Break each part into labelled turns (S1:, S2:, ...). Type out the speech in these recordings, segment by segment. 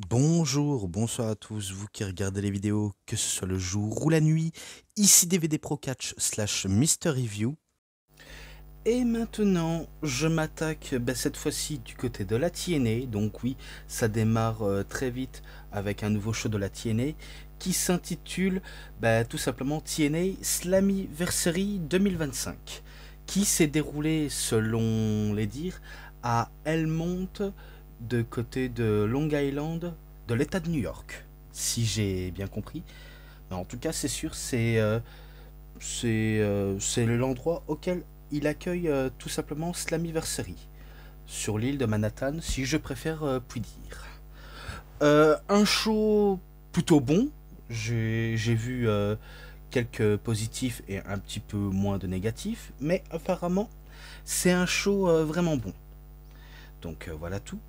S1: Bonjour, bonsoir à tous, vous qui regardez les vidéos, que ce soit le jour ou la nuit, ici DVD Pro Catch slash Mister Review. Et maintenant, je m'attaque cette fois-ci du côté de la TNA, donc oui, ça démarre très vite avec un nouveau show de la TNA qui s'intitule tout simplement TNA Slammiversary 2025, qui s'est déroulé selon les dires à Elmont, de côté de Long Island, de l'État de New York, si j'ai bien compris. Mais en tout cas, c'est sûr, c'est l'endroit auquel il accueille tout simplement Slammiversary, sur l'île de Manhattan, si je préfère puis dire. Un show plutôt bon, j'ai vu quelques positifs et un petit peu moins de négatifs, mais apparemment, c'est un show vraiment bon. Donc voilà tout.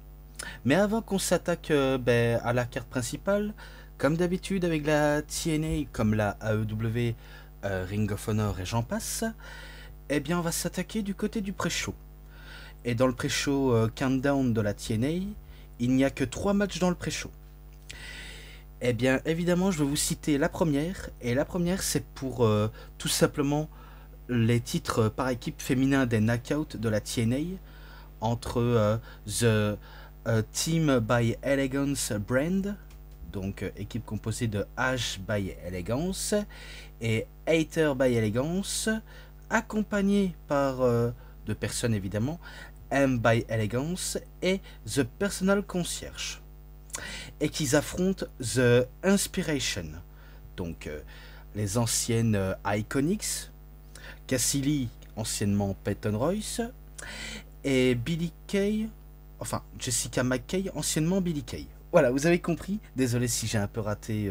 S1: Mais avant qu'on s'attaque à la carte principale, comme d'habitude avec la TNA, comme la AEW, Ring of Honor et j'en passe, eh bien on va s'attaquer du côté du pré-show. Et dans le pré-show countdown de la TNA, il n'y a que 3 matchs dans le pré-show. Eh bien évidemment je vais vous citer la première, et la première c'est pour tout simplement les titres par équipe féminin des knockouts de la TNA, entre The Team by Elegance Brand, donc équipe composée de Ash by Elegance et Hater by Elegance, accompagné par deux personnes évidemment, M by Elegance et The Personal Concierge, et qu'ils affrontent The Inspiration, donc les anciennes Iconics, Cassidy, anciennement Peyton Royce, et Billy Kay, enfin Jessica McKay, anciennement Billy Kay. Voilà, vous avez compris. Désolé si j'ai un peu raté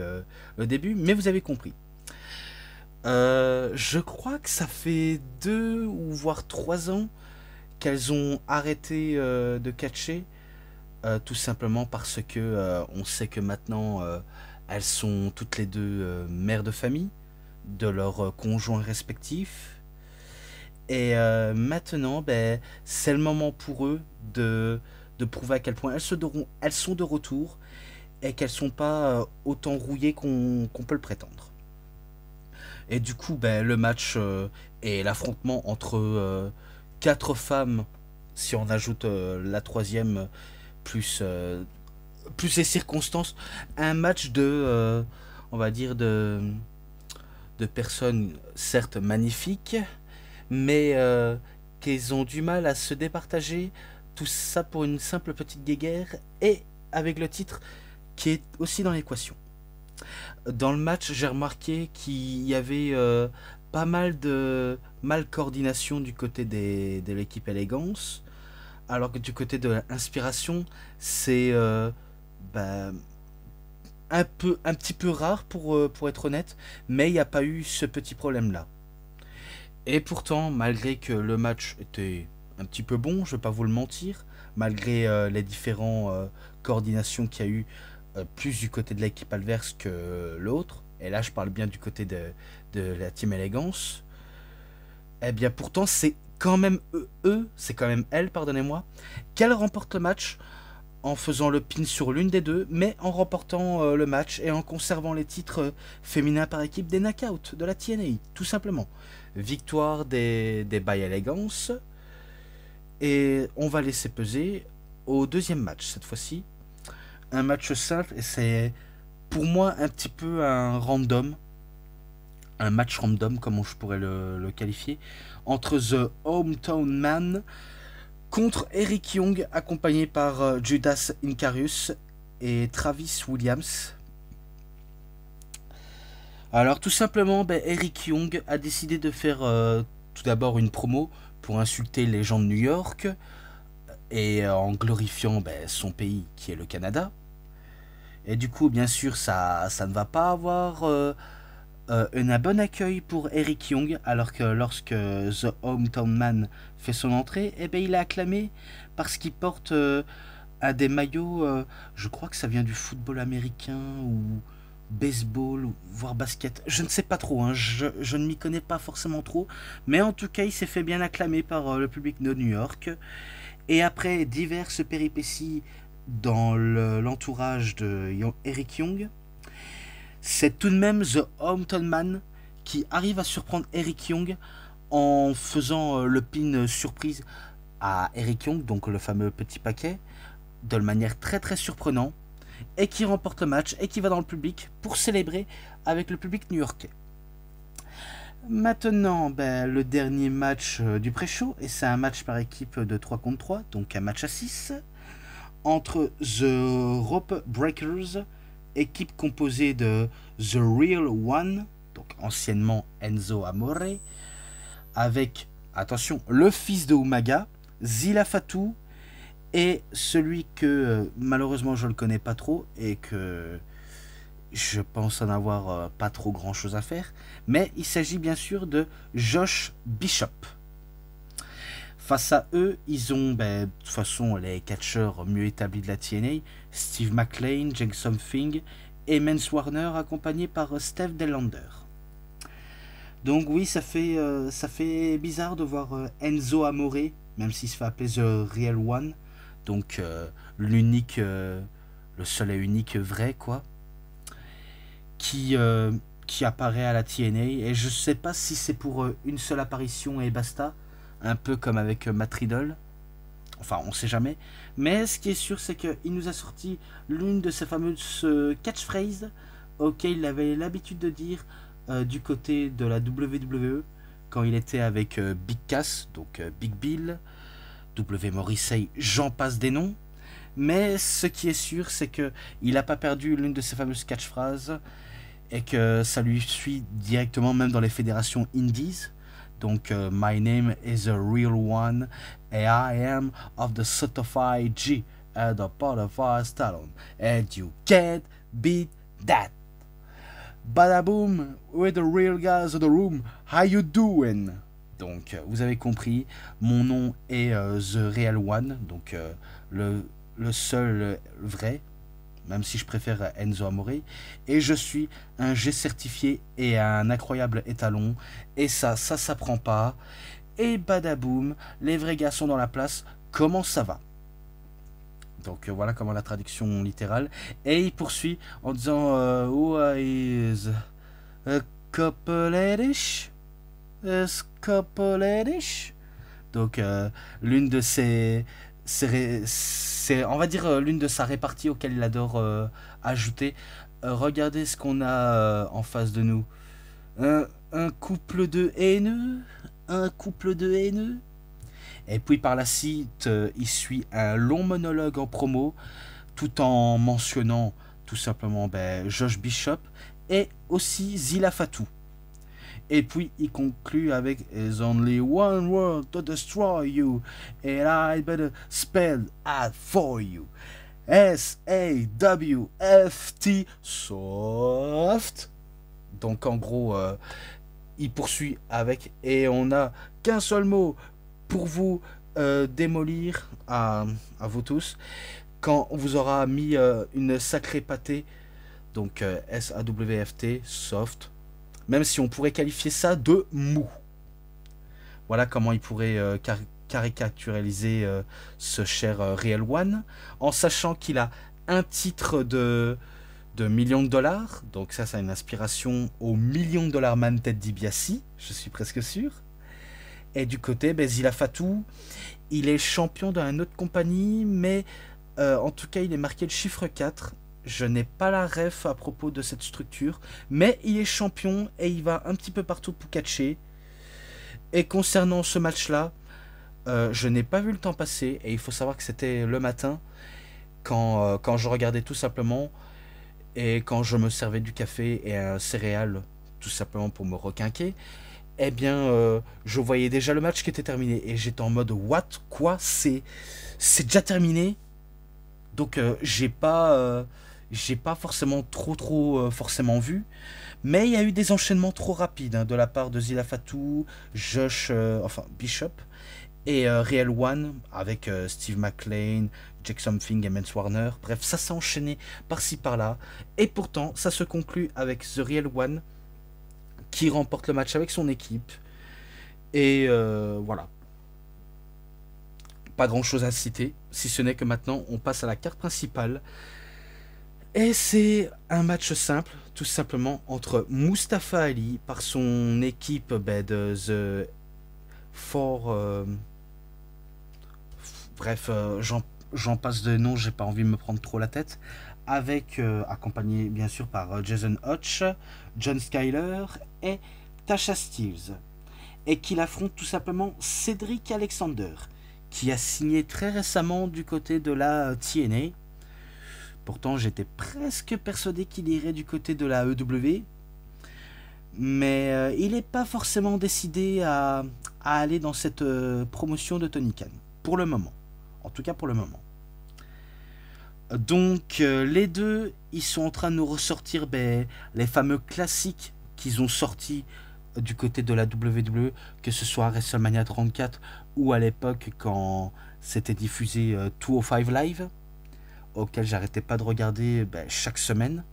S1: le début, mais vous avez compris. Je crois que ça fait 2 ou voire 3 ans qu'elles ont arrêté de catcher, tout simplement parce que on sait que maintenant elles sont toutes les deux mères de famille de leurs conjoints respectifs. Et maintenant, c'est le moment pour eux de prouver à quel point elles sont de retour et qu'elles sont pas autant rouillées qu'on peut le prétendre. Et du coup, le match et l'affrontement entre 4 femmes, si on ajoute la troisième, plus, plus les circonstances, un match de, on va dire, de personnes certes magnifiques, mais qu'ils ont du mal à se départager, tout ça pour une simple petite guéguerre, et avec le titre qui est aussi dans l'équation. Dans le match, j'ai remarqué qu'il y avait pas mal de mal-coordination du côté de l'équipe Élégance, alors que du côté de l'inspiration, c'est bah, un petit peu rare pour être honnête, mais il n'y a pas eu ce petit problème-là. Et pourtant, malgré que le match était un petit peu bon, je ne vais pas vous le mentir, malgré les différentes coordinations qu'il y a eu plus du côté de l'équipe adverse que l'autre, et là je parle bien du côté de la team Élégance, eh bien pourtant c'est quand même c'est quand même elle, pardonnez-moi, qu'elle remporte le match en faisant le pin sur l'une des deux, mais en remportant le match et en conservant les titres féminins par équipe des knockouts de la TNA, tout simplement. Victoire des By Elegance, et on va laisser peser au deuxième match cette fois-ci. Un match simple, et c'est pour moi un petit peu un match random, comme je pourrais le qualifier, entre The Hometown Man contre Eric Young, accompagné par Judas Incarius et Travis Williams. Alors tout simplement, Eric Young a décidé de faire tout d'abord une promo pour insulter les gens de New York, et en glorifiant son pays qui est le Canada. Et du coup, bien sûr, ça ne va pas avoir un bon accueil pour Eric Young, alors que lorsque The Hometown Man fait son entrée, il est acclamé parce qu'il porte un des maillots, je crois que ça vient du football américain ou baseball, voire basket, je ne sais pas trop, hein, je ne m'y connais pas forcément trop, mais en tout cas il s'est fait bien acclamer par le public de New York. Et après diverses péripéties dans l'entourage de Eric Young, c'est tout de même The Hampton Man qui arrive à surprendre Eric Young en faisant le pin surprise à Eric Young, donc le fameux petit paquet, de manière très très surprenante, et qui remporte le match et qui va dans le public pour célébrer avec le public new-yorkais. Maintenant, le dernier match du pré-show, et c'est un match par équipe de 3 contre 3, donc un match à 6, entre The Rope Breakers, équipe composée de The Real One, donc anciennement Enzo Amore, avec, attention, le fils de Umaga, Zilla Fatou, et celui que malheureusement je ne le connais pas trop et que je pense en avoir pas trop grand chose à faire, mais il s'agit bien sûr de Josh Bishop. Face à eux, ils ont de toute façon les catcheurs mieux établis de la TNA, Steve McLean, Jake Something et Mance Warner, accompagnés par Steve Delander. Donc oui, ça fait bizarre de voir Enzo Amore, même s'il se fait appeler The Real One, donc l'unique, le seul et unique vrai quoi, qui apparaît à la TNA, et je sais pas si c'est pour une seule apparition et basta, un peu comme avec Matt Riddle, enfin on sait jamais, mais ce qui est sûr c'est qu'il nous a sorti l'une de ses fameuses catchphrases auxquelles il avait l'habitude de dire du côté de la WWE quand il était avec Big Cass, donc Big Bill, W. Morrissey, j'en passe des noms, mais ce qui est sûr c'est que il n'a pas perdu l'une de ses fameuses catchphrases et que ça lui suit directement même dans les fédérations indies. Donc, my name is a real one, and I am of the certified G and the butterfly stallone, and you can't beat that. Badaboom, with the real guys in the room, how you doing? Donc, vous avez compris, mon nom est The Real One, donc le seul vrai, même si je préfère Enzo Amore, et je suis un G certifié et un incroyable étalon, et ça s'apprend pas, et badaboum, les vrais gars sont dans la place, comment ça va? Donc voilà comment la traduction littérale, et il poursuit en disant who is a couple-ish? Is couple-ish? Donc l'une de ses c'est on va dire l'une de sa répartie auquel il adore ajouter regardez ce qu'on a en face de nous, un couple de haineux, et puis par la suite il suit un long monologue en promo tout en mentionnant tout simplement Josh Bishop et aussi Zilla Fatou. Et puis il conclut avec There's only one word to destroy you, and I better spell it for you. S-A-W-F-T, soft. Donc en gros, il poursuit avec et on n'a qu'un seul mot pour vous démolir à vous tous quand on vous aura mis une sacrée pâtée. Donc S-A-W-F-T, soft. Même si on pourrait qualifier ça de mou. Voilà comment il pourrait caricaturaliser ce cher Real One, en sachant qu'il a un titre de millions de dollars. Donc ça c'est une inspiration au million de dollars man Ted DiBiase, je suis presque sûr. Et du côté, Zilla Fatou, il est champion d'une autre compagnie, mais en tout cas il est marqué le chiffre 4. Je n'ai pas la ref à propos de cette structure, mais il est champion et il va un petit peu partout pour catcher. Et concernant ce match-là, je n'ai pas vu le temps passer, et il faut savoir que c'était le matin, quand je regardais tout simplement, et quand je me servais du café et un céréal, tout simplement pour me requinquer, eh bien, je voyais déjà le match qui était terminé, et j'étais en mode, what? Quoi? C'est déjà terminé? Donc, j'ai pas forcément trop forcément vu, mais il y a eu des enchaînements trop rapides de la part de Zilla Fatou, Josh, Bishop et Real One avec Steve McLean, Jake Something et Mance Warner. Bref, ça s'est enchaîné par-ci par-là, et pourtant ça se conclut avec The Real One qui remporte le match avec son équipe, et voilà. pas grand chose à citer, si ce n'est que maintenant on passe à la carte principale. Et c'est un match simple, tout simplement, entre Mustafa Ali par son équipe de The Four. Bref, j'en passe de nom, j'ai pas envie de me prendre trop la tête. Avec, accompagné bien sûr par Jason Hodge, John Skyler et Tasha Steelz. Et qu'il affronte tout simplement Cedric Alexander, qui a signé très récemment du côté de la TNA. Pourtant, j'étais presque persuadé qu'il irait du côté de la EW. Mais il n'est pas forcément décidé à aller dans cette promotion de Tony Khan. Pour le moment. En tout cas pour le moment. Donc les deux, ils sont en train de nous ressortir les fameux classiques qu'ils ont sortis du côté de la WWE, que ce soit à WrestleMania 34 ou à l'époque quand c'était diffusé 205 Live, auquel j'arrêtais pas de regarder chaque semaine.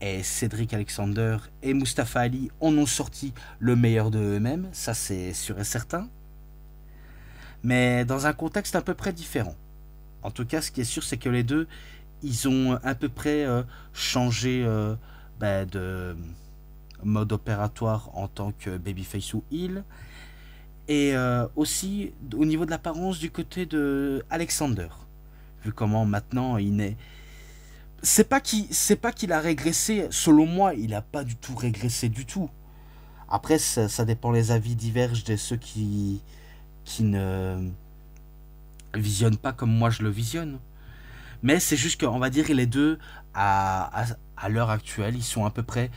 S1: Et Cedric Alexander et Mustafa Ali en ont sorti le meilleur de eux-mêmes, ça c'est sûr et certain. Mais dans un contexte à peu près différent. En tout cas, ce qui est sûr, c'est que les deux, ils ont à peu près changé de mode opératoire en tant que babyface ou heel. Et aussi au niveau de l'apparence du côté de Alexander. Vu comment maintenant il n'est... C'est pas qu'il a régressé, selon moi, il n'a pas du tout régressé du tout. Après, ça dépend, les avis divergent de ceux qui ne visionnent pas comme moi je le visionne. Mais c'est juste qu'on va dire les deux, à l'heure actuelle, ils sont à peu près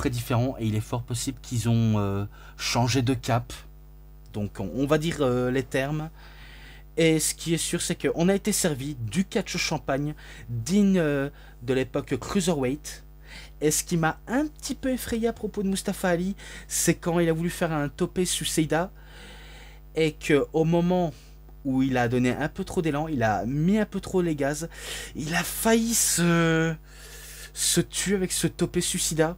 S1: différents et il est fort possible qu'ils ont changé de cap. Donc on va dire les termes. Et ce qui est sûr, c'est qu'on a été servi du catch champagne digne de l'époque Cruiserweight. Et ce qui m'a un petit peu effrayé à propos de Mustafa Ali, c'est quand il a voulu faire un topé suicida et qu'au moment où il a donné un peu trop d'élan, il a mis un peu trop les gaz, il a failli se tuer avec ce topé suicida,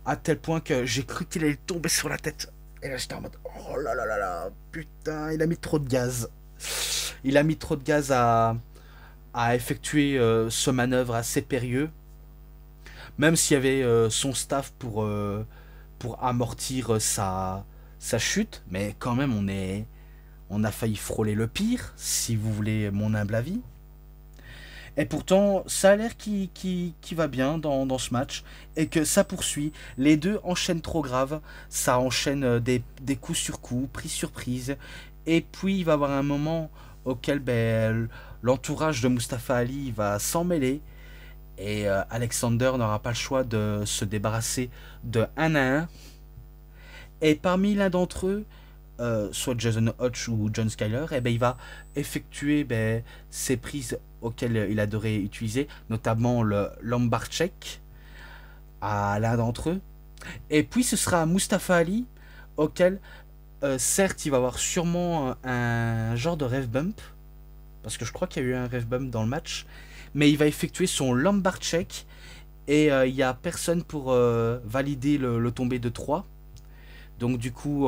S1: à tel point que j'ai cru qu'il allait tomber sur la tête. Et là j'étais en mode, oh là là là là, putain, il a mis trop de gaz. Il a mis trop de gaz à effectuer ce manœuvre assez périlleux. Même s'il y avait son staff pour amortir sa chute. Mais quand même, on a failli frôler le pire, si vous voulez mon humble avis. Et pourtant, ça a l'air qui va bien dans ce match. Et que ça poursuit. Les deux enchaînent trop grave. Ça enchaîne des coups sur coups, prise sur prise. Et puis il va y avoir un moment auquel l'entourage de Mustafa Ali va s'en mêler. Et Alexander n'aura pas le choix de se débarrasser de 1 à 1. Et parmi l'un d'entre eux, soit Jason Hodge ou John Skyler, il va effectuer ces prises auxquelles il adorait utiliser, notamment le lumbar check à l'un d'entre eux. Et puis ce sera Mustafa Ali auquel... certes, il va avoir sûrement un genre de ref bump, parce que je crois qu'il y a eu un ref bump dans le match, mais il va effectuer son lumbar check, et il n'y a personne pour valider le tombé de 3. Donc du coup,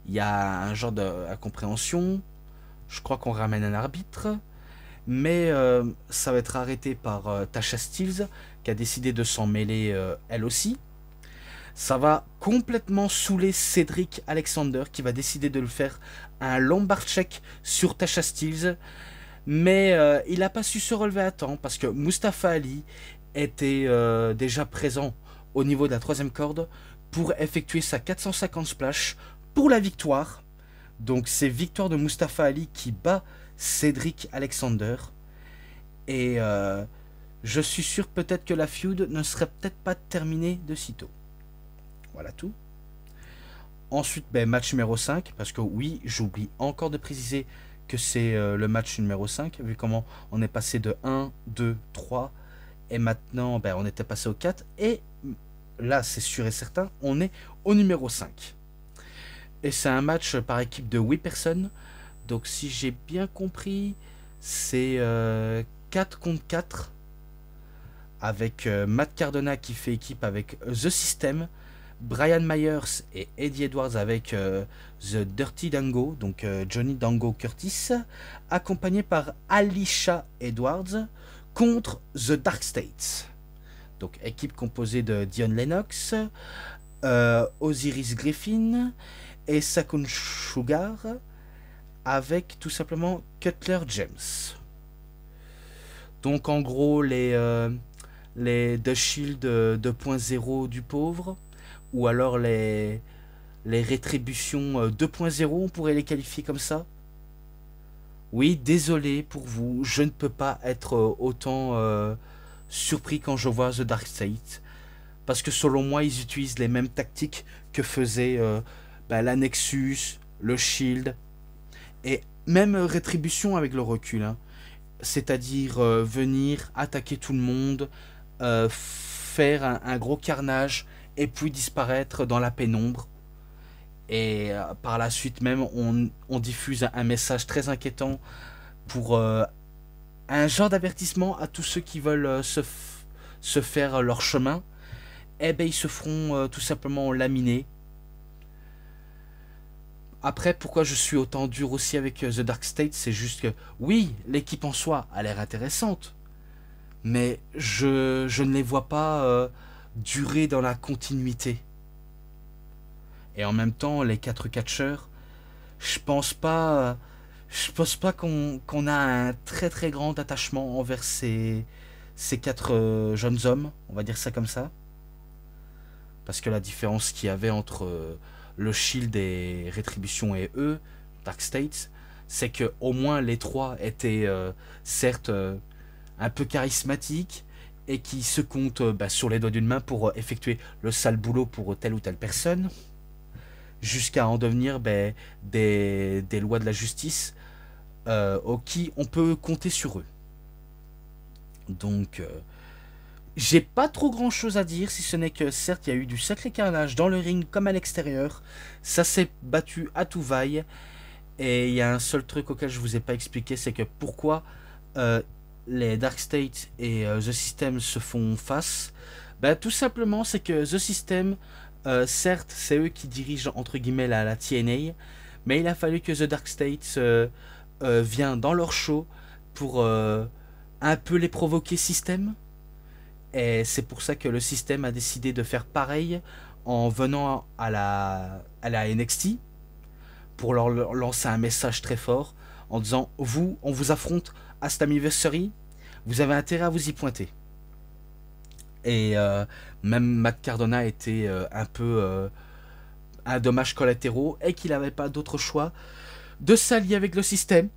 S1: il y a un genre d'incompréhension, je crois qu'on ramène un arbitre, mais ça va être arrêté par Tasha Steelz, qui a décidé de s'en mêler elle aussi. Ça va complètement saouler Cedric Alexander qui va décider de le faire un lumbar check sur Tasha Steelz. Mais il n'a pas su se relever à temps parce que Mustafa Ali était déjà présent au niveau de la 3e corde pour effectuer sa 450 splash pour la victoire. Donc c'est victoire de Mustafa Ali qui bat Cedric Alexander. Et je suis sûr peut-être que la feud ne serait peut-être pas terminée de sitôt. Voilà tout. Ensuite, match numéro 5, parce que oui, j'oublie encore de préciser que c'est le match numéro 5, vu comment on est passé de 1, 2, 3, et maintenant on était passé au 4, et là c'est sûr et certain, on est au numéro 5. Et c'est un match par équipe de 8 personnes, donc si j'ai bien compris, c'est 4 contre 4, avec Matt Cardona qui fait équipe avec The System, Brian Myers et Eddie Edwards avec The Dirty Dango, donc Johnny Dango Curtis, accompagné par Alicia Edwards contre The Dark States. Donc équipe composée de Dion Lennox, Osiris Griffin et Sakun Sugar, avec tout simplement Cutler James. Donc en gros les The Shield 2.0 du pauvre, ou alors les rétributions 2.0, on pourrait les qualifier comme ça. Oui, désolé pour vous, je ne peux pas être autant surpris quand je vois The Dark State, parce que selon moi ils utilisent les mêmes tactiques que faisaient la Nexus, le Shield, et même Rétribution avec le recul, hein. C'est-à-dire venir attaquer tout le monde, faire un gros carnage et puis disparaître dans la pénombre. Et par la suite même on diffuse un message très inquiétant pour un genre d'avertissement à tous ceux qui veulent se faire leur chemin. Eh ben ils se feront tout simplement laminer. Après, pourquoi je suis autant dur aussi avec The Dark State, c'est juste que oui, l'équipe en soi a l'air intéressante, mais je ne les vois pas durer dans la continuité. Et en même temps, les 4 catcheurs, je pense pas qu'on a un très très grand attachement envers ces 4 jeunes hommes, on va dire ça comme ça. Parce que la différence qu'il y avait entre le Shield et Rétribution et eux, Dark States, c'est que au moins les 3 étaient certes un peu charismatiques et qui se comptent sur les doigts d'une main pour effectuer le sale boulot pour telle ou telle personne, jusqu'à en devenir des lois de la justice qui on peut compter sur eux. Donc j'ai pas trop grand chose à dire, si ce n'est que certes il y a eu du sacré carnage dans le ring comme à l'extérieur, ça s'est battu à tout vaille, et il y a un seul truc auquel je vous ai pas expliqué, c'est que pourquoi les Dark State et The System se font face. Tout simplement c'est que The System, certes c'est eux qui dirigent entre guillemets la TNA, mais il a fallu que The Dark State vienne dans leur show pour un peu les provoquer System. Et c'est pour ça que le système a décidé de faire pareil en venant à la NXT pour leur lancer un message très fort en disant vous, on vous affronte à Slammiversary, vous avez intérêt à vous y pointer. Et même Matt Cardona était un peu un dommage collatéraux et qu'il n'avait pas d'autre choix de s'allier avec le système.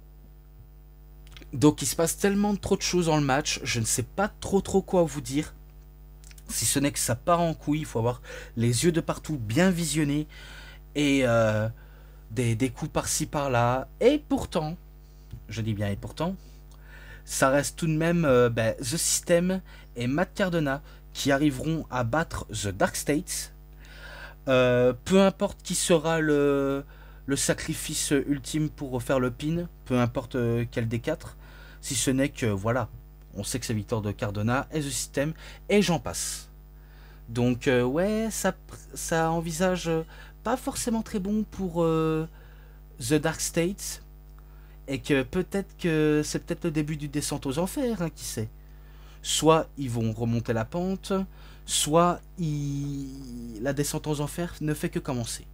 S1: Donc il se passe tellement trop de choses dans le match, je ne sais pas trop quoi vous dire. Si ce n'est que ça part en couille, il faut avoir les yeux de partout bien visionnés. Et des coups par-ci par-là. Et pourtant, je dis bien et pourtant, ça reste tout de même The System et Matt Cardona qui arriveront à battre The Dark States. Peu importe qui sera le sacrifice ultime pour faire le pin, peu importe quel des 4, si ce n'est que voilà, on sait que c'est victoire de Cardona et The System et j'en passe. Donc ouais, ça envisage pas forcément très bon pour The Dark States, et que c'est peut-être le début du descente aux enfers, hein, qui sait. Soit ils vont remonter la pente, soit la descente aux enfers ne fait que commencer.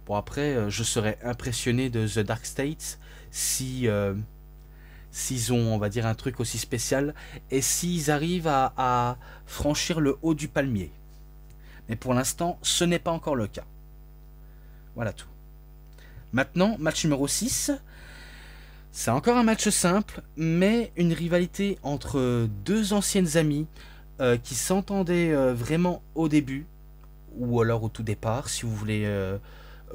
S1: Bon, après, je serais impressionné de The Dark States s'ils ont, on va dire, un truc aussi spécial et s'ils arrivent à franchir le haut du palmier. Mais pour l'instant, ce n'est pas encore le cas. Voilà tout. Maintenant, match numéro 6. C'est encore un match simple, mais une rivalité entre deux anciennes amies qui s'entendaient vraiment au début, ou alors au tout départ, si vous voulez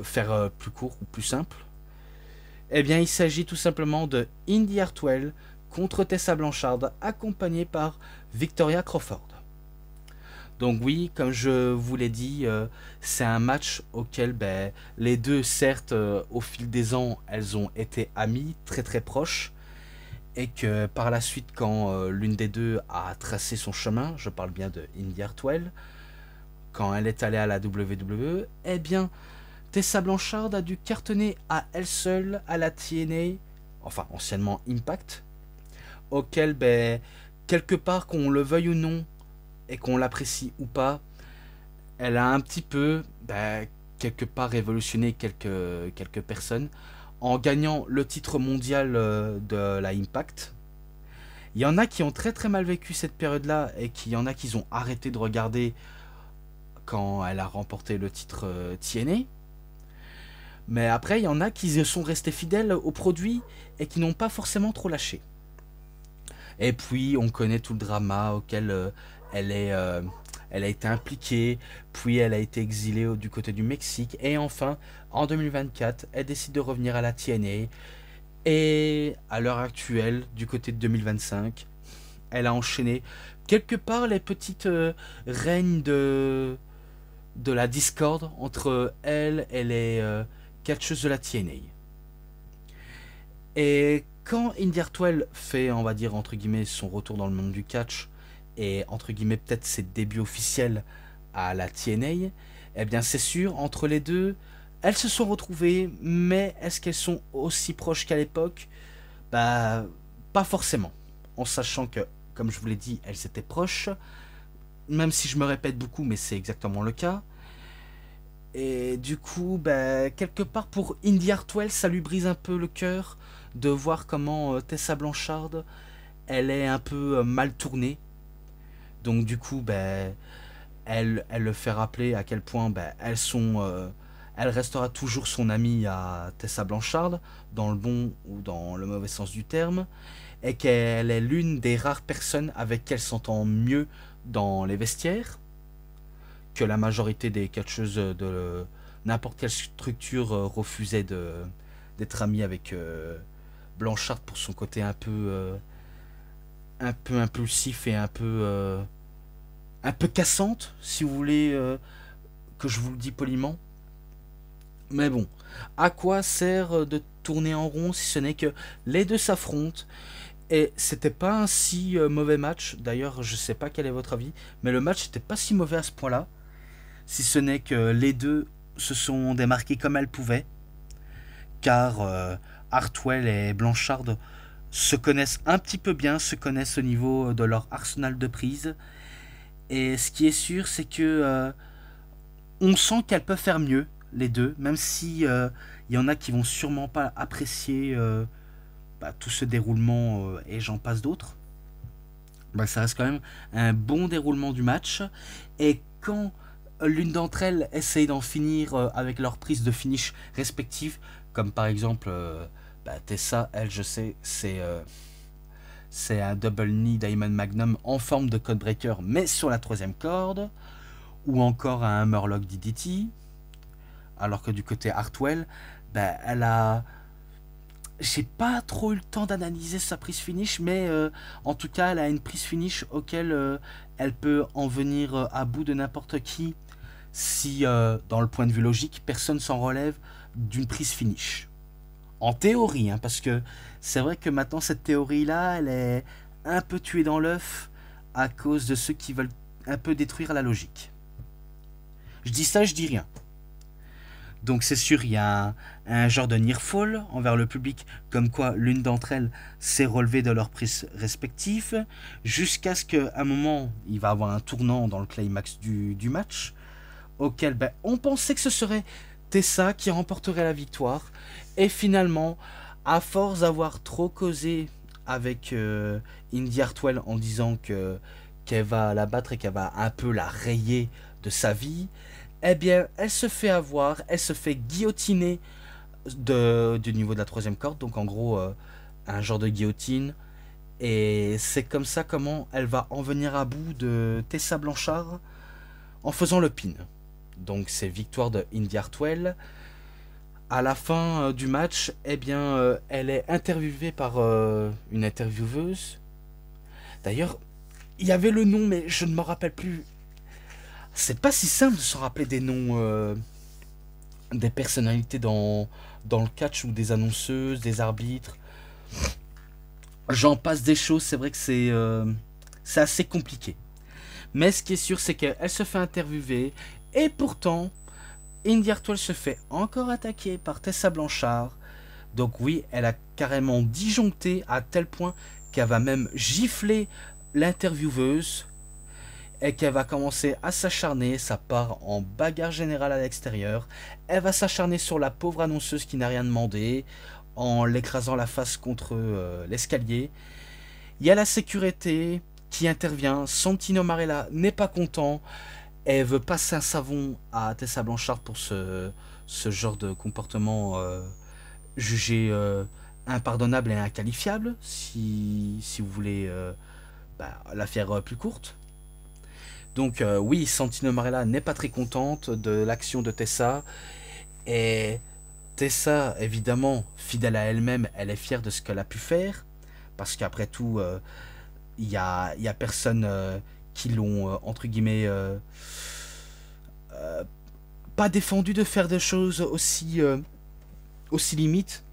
S1: faire plus court ou plus simple. Eh bien, il s'agit tout simplement de Indi Hartwell contre Tessa Blanchard, accompagnée par Victoria Crawford. Donc oui, comme je vous l'ai dit, c'est un match auquel les deux, certes, au fil des ans, elles ont été amies, très très proches, et que par la suite, quand l'une des deux a tracé son chemin, je parle bien de Indi Hartwell, quand elle est allée à la WWE, eh bien, Tessa Blanchard a dû cartonner à elle seule à la TNA, enfin anciennement Impact, auquel, ben, quelque part, qu'on le veuille ou non, et qu'on l'apprécie ou pas, elle a un petit peu, ben, quelque part, révolutionné quelques personnes, en gagnant le titre mondial de la Impact. Il y en a qui ont très très mal vécu cette période-là, et qu'il y en a qui ont arrêté de regarder quand elle a remporté le titre TNA. Mais après, il y en a qui sont restés fidèles au produit et qui n'ont pas forcément trop lâché. Et puis, on connaît tout le drama auquel elle, elle a été impliquée, puis elle a été exilée du côté du Mexique, et enfin, en 2024, elle décide de revenir à la TNA, et à l'heure actuelle, du côté de 2025, elle a enchaîné quelque part les petites règnes de la discorde entre elle et les catcheuses de la TNA. Et quand Indy Hartwell fait, on va dire, entre guillemets, son retour dans le monde du catch, et entre guillemets, peut-être ses débuts officiels à la TNA, eh bien, c'est sûr, entre les deux, elles se sont retrouvées, mais est-ce qu'elles sont aussi proches qu'à l'époque? Bah, pas forcément. En sachant que, comme je vous l'ai dit, elles étaient proches, même si je me répète beaucoup, mais c'est exactement le cas. Et du coup, bah, quelque part pour Indy Hartwell, ça lui brise un peu le cœur de voir comment Tessa Blanchard, elle est un peu mal tournée. Donc du coup, bah, elle le fait rappeler à quel point bah, elle restera toujours son amie à Tessa Blanchard, dans le bon ou dans le mauvais sens du terme, et qu'elle est l'une des rares personnes avec qui elle s'entend mieux dans les vestiaires, que la majorité des catcheuses de n'importe quelle structure refusaient d'être amies avec Blanchard pour son côté un peu impulsif et un peu cassante, si vous voulez que je vous le dis poliment. Mais bon, à quoi sert de tourner en rond si ce n'est que les deux s'affrontent? Et c'était pas un si mauvais match. D'ailleurs, je sais pas quel est votre avis, mais le match n'était pas si mauvais à ce point-là. Si ce n'est que les deux se sont démarqués comme elles pouvaient, car Hartwell et Blanchard se connaissent un petit peu bien, se connaissent au niveau de leur arsenal de prise. Et ce qui est sûr, c'est que on sent qu'elles peuvent faire mieux, les deux, même si y en a qui vont sûrement pas apprécier bah, tout ce déroulement et j'en passe d'autres. Bah, ça reste quand même un bon déroulement du match. Et quand l'une d'entre elles essaye d'en finir avec leur prise de finish respective, comme par exemple bah, Tessa, elle, je sais, c'est un double knee Diamond Magnum en forme de codebreaker, mais sur la troisième corde, ou encore un Murloc DDT, alors que du côté Hartwell, bah, elle a... J'ai pas trop eu le temps d'analyser sa prise finish, mais en tout cas, elle a une prise finish auquel elle peut en venir à bout de n'importe qui si, dans le point de vue logique, personne s'en relève d'une prise finish. En théorie, hein, parce que c'est vrai que maintenant, cette théorie-là, elle est un peu tuée dans l'œuf à cause de ceux qui veulent un peu détruire la logique. Je dis ça, je dis rien. Donc c'est sûr, il y a un genre de near fall envers le public, comme quoi l'une d'entre elles s'est relevée de leurs prises respectives, jusqu'à ce qu'à un moment, il va avoir un tournant dans le climax du match, auquel ben, on pensait que ce serait Tessa qui remporterait la victoire, et finalement, à force d'avoir trop causé avec Indy Hartwell en disant qu'elle va la battre et qu'elle va un peu la rayer de sa vie, eh bien, elle se fait avoir, elle se fait guillotiner du niveau de la troisième corde, donc en gros, un genre de guillotine. Et c'est comme ça comment elle va en venir à bout de Tessa Blanchard en faisant le pin. Donc c'est victoire de Indy Hartwell. À la fin du match, eh bien, elle est interviewée par une intervieweuse. D'ailleurs, il y avait le nom, mais je ne me rappelle plus. C'est pas si simple de se rappeler des noms des personnalités dans le catch, ou des annonceuses, des arbitres. J'en passe des choses, c'est vrai que c'est assez compliqué. Mais ce qui est sûr, c'est qu'elle se fait interviewer. Et pourtant, Indy Hartwell se fait encore attaquer par Tessa Blanchard. Donc oui, elle a carrément disjoncté à tel point qu'elle va même gifler l'intervieweuse. Et qu'elle va commencer à s'acharner, ça part en bagarre générale à l'extérieur. Elle va s'acharner sur la pauvre annonceuse qui n'a rien demandé, en l'écrasant la face contre l'escalier. Il y a la sécurité qui intervient, Santino Marella n'est pas content, elle veut passer un savon à Tessa Blanchard pour ce genre de comportement jugé impardonnable et inqualifiable, si vous voulez la faire plus courte. Donc oui, Santino Marella n'est pas très contente de l'action de Tessa. Et Tessa, évidemment, fidèle à elle-même, elle est fière de ce qu'elle a pu faire. Parce qu'après tout, y a personne qui l'ont, entre guillemets, pas défendu de faire des choses aussi limites.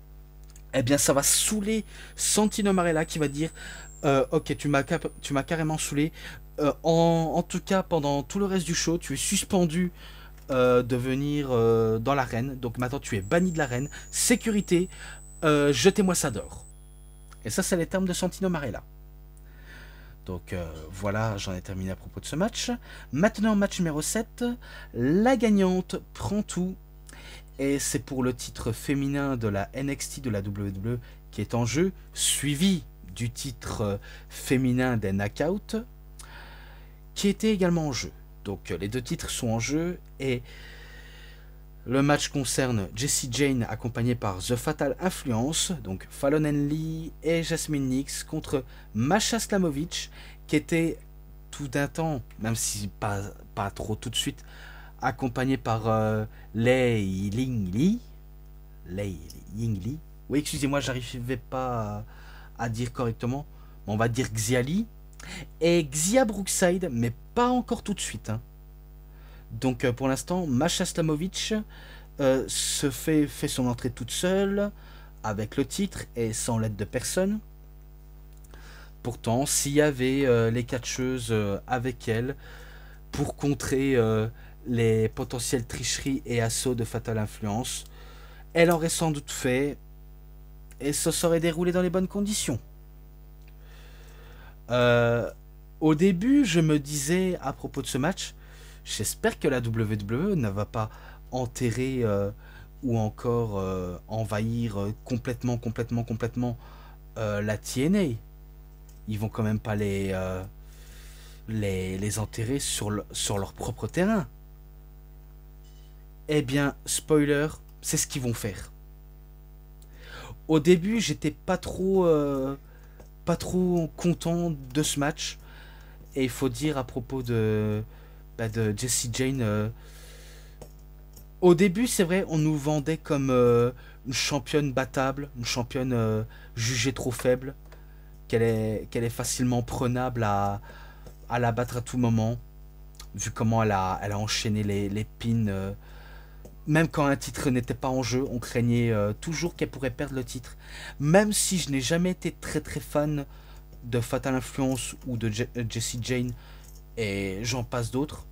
S1: Eh bien, ça va saouler Santino Marella qui va dire ok, tu m'as carrément saoulé. En tout cas, pendant tout le reste du show, tu es suspendu de venir dans l'arène. Donc maintenant, tu es banni de l'arène. Sécurité, jetez-moi ça dehors. Et ça, c'est les termes de Santino Marella. Donc voilà, j'en ai terminé à propos de ce match. Maintenant, match numéro 7. La gagnante prend tout. Et c'est pour le titre féminin de la NXT de la WWE qui est en jeu, suivi du titre féminin des Knockouts, qui était également en jeu. Donc les deux titres sont en jeu et le match concerne Jessie Jane accompagnée par The Fatal Influence, donc Fallon Henley et Jasmine Nix contre Masha Slamovich, qui était tout d'un temps, même si pas trop tout de suite, accompagnée par Lei Ying Li. Oui, excusez-moi, j'arrivais pas à dire correctement. On va dire Xiali. Et Xia Brookside, mais pas encore tout de suite. Hein. Donc pour l'instant, Masha Slamovich fait son entrée toute seule, avec le titre et sans l'aide de personne. Pourtant, s'il y avait les catcheuses avec elle pour contrer les potentielles tricheries et assauts de Fatal Influence, elle aurait sans doute fait et ça serait déroulé dans les bonnes conditions. Au début, je me disais à propos de ce match, j'espère que la WWE ne va pas enterrer ou encore envahir complètement la TNA. Ils vont quand même pas les enterrer sur leur propre terrain. Eh bien, spoiler, c'est ce qu'ils vont faire. Au début, j'étais pas trop content de ce match. Et il faut dire à propos de Jessie Jane, au début, c'est vrai, on nous vendait comme une championne battable, une championne jugée trop faible, qu'elle est facilement prenable à la battre à tout moment, vu comment elle a enchaîné les pins. Même quand un titre n'était pas en jeu, on craignait toujours qu'elle pourrait perdre le titre. Même si je n'ai jamais été très fan de Fatal Influence ou de Jessie Jane, et j'en passe d'autres,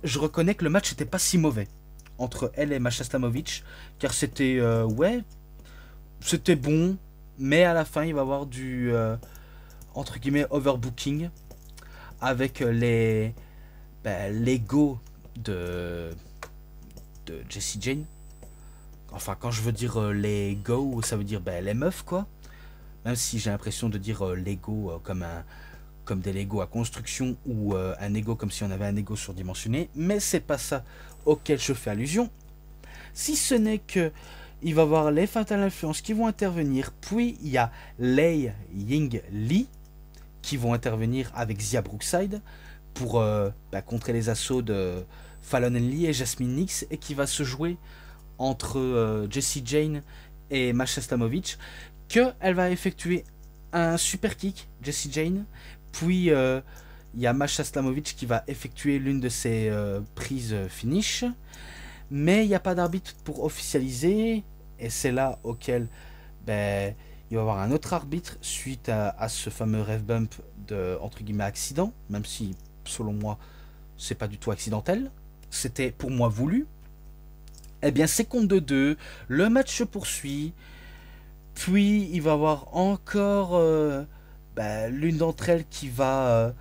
S1: je reconnais que le match n'était pas si mauvais entre elle et Masha Slamovich, car c'était c'était bon, mais à la fin il va y avoir du entre guillemets overbooking avec l'ego de Jessie Jane. Enfin, quand je veux dire les go, ça veut dire les meufs, quoi. Même si j'ai l'impression de dire Lego comme des Lego à construction ou un ego comme si on avait un ego surdimensionné. Mais c'est pas ça auquel je fais allusion. Si ce n'est que il va y avoir les Fatal Influence qui vont intervenir. Puis il y a Lei Ying Li qui vont intervenir avec Xia Brookside pour contrer les assauts de Fallon Henley et Jasmine Nix, et qui va se jouer entre Jessie Jane et Masha Slamovich, qu'elle va effectuer un super kick, Jessie Jane, puis il y a Masha Slamovich qui va effectuer l'une de ses prises finish, mais il n'y a pas d'arbitre pour officialiser, et c'est là auquel Il va y avoir un autre arbitre suite à ce fameux ref bump de, entre guillemets, accident, même si, selon moi, c'est pas du tout accidentel. C'était pour moi voulu. Eh bien, c'est compte de deux. Le match se poursuit. Puis, il va y avoir encore l'une d'entre elles qui va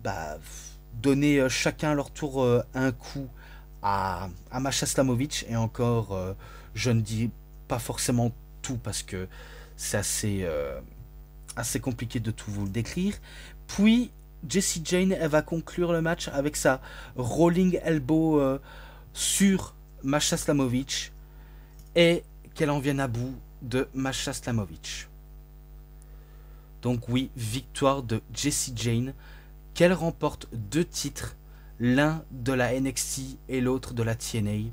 S1: bah, donner chacun à leur tour un coup à Masha Slamovic. Et encore, je ne dis pas forcément tout parce que c'est assez compliqué de tout vous le décrire. Puis, Jessie Jane, elle va conclure le match avec sa rolling elbow sur Masha Slamovic et qu'elle en vienne à bout de Masha Slamovic. Donc oui, victoire de Jessie Jane, qu'elle remporte 2 titres, l'un de la NXT et l'autre de la TNA.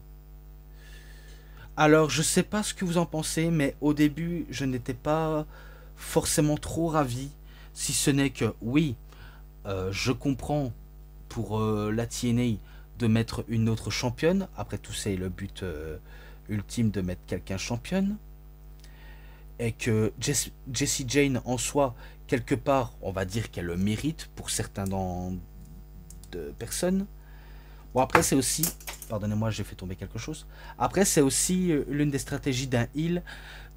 S1: Alors je sais pas ce que vous en pensez, mais au début je n'étais pas forcément trop ravi, si ce n'est que oui, je comprends pour la TNA de mettre une autre championne, après tout c'est le but ultime de mettre quelqu'un championne, et que Jessie Jane en soi, quelque part, on va dire qu'elle le mérite pour certains de personnes. Bon après c'est aussi, pardonnez-moi j'ai fait tomber quelque chose, après c'est aussi l'une des stratégies d'un heel